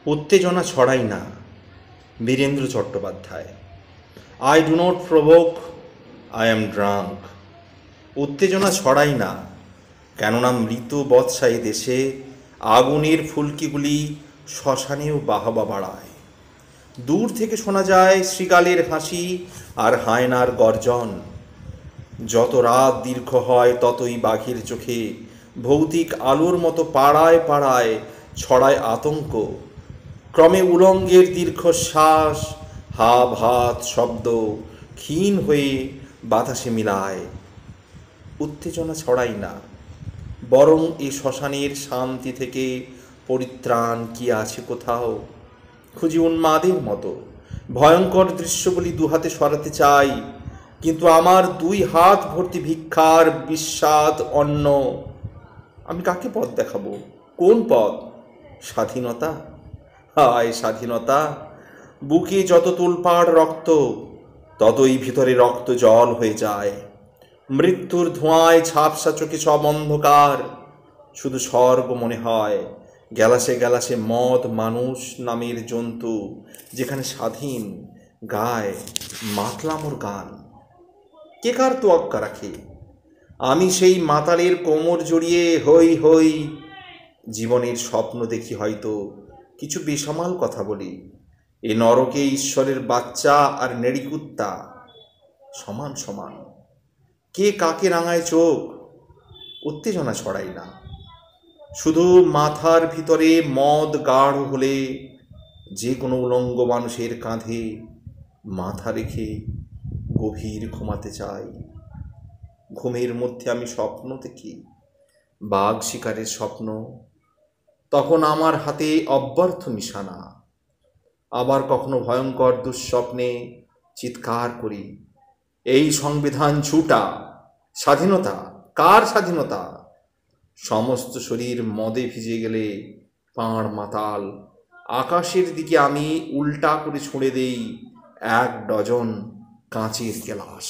উত্তেজনা ছড়াই না। Birendra Chattopadhyay. I do not provoke, I am drunk. উত্তেজনা ছড়াই না, কেননা মৃত বৎসা এ দেশে আগুনের ফুলকিগুলি শ্মশানেও বাহবা বাড়ায়। দূর থেকে শোনা যায় শৃগালের হাসি আর হায়নার গর্জন। যত রাত দীর্ঘ হয় ততই বাঘের চোখে ভৌতিক আলোর মতো পাড়ায় পাড়ায় ছড়ায় আতঙ্ক। ক্রমে উলঙ্গের দীর্ঘশ্বাস, হাব হাত শব্দ ক্ষীণ হয়ে বাতাসে মিলায়। উত্তেজনা ছড়াই না, বরং এই শ্মশানের শান্তি থেকে পরিত্রাণ কি আছে কোথাও? খুঁজি উন্মাদের মতো। ভয়ঙ্কর দৃশ্যগুলি দুহাতে সরাতে চাই, কিন্তু আমার দুই হাত ভর্তি ভিক্ষার বিস্বাদ অন্ন। আমি কাকে পথ দেখাবো? কোন পথ? স্বাধীনতা? হায় স্বাধীনতা! বুকে যত তোলপাড় রক্ত, ততই ভিতরে রক্ত জল হয়ে যায়। মৃত্যুর ধোঁয়ায় ঝাপসা চোখে সব অন্ধকার। শুধু স্বর্গ মনে হয়, গ্যালাসে গ্যালাসে মদ মানুষ নামের জন্তু, যেখানে স্বাধীন গায় মাতলামোর গান। কে কার তোয়াক্কা রাখে? আমি সেই মাতালের কোমর জড়িয়ে হই হই জীবনের স্বপ্ন দেখি, হয়তো কিছু বেসামাল কথা বলি। এ নরকে ঈশ্বরের বাচ্চা আর নেড়িকুত্তা সমান সমান। কে কাকে রাঙায় চোখ? উত্তেজনা ছড়াই না, শুধু মাথার ভিতরে মদ গাঢ় হলে যে কোনো উলঙ্গ মানুষের কাঁধে মাথা রেখে গভীর ঘুমাতে চাই। ঘুমের মধ্যে আমি স্বপ্ন দেখি, বাঘ শিকারের স্বপ্ন। তখন আমার হাতে অব্যর্থ নিশানা। আবার কখনো ভয়ঙ্কর দুঃস্বপ্নে চিৎকার করি, এই সংবিধান ঝুটা। স্বাধীনতা? কার স্বাধীনতা? সমস্ত শরীর মদে ভিজে গেলে পাঁড় মাতাল আকাশের দিকে আমি উল্টা করে ছুঁড়ে দেই 1 ডজন কাঁচের গেলাস।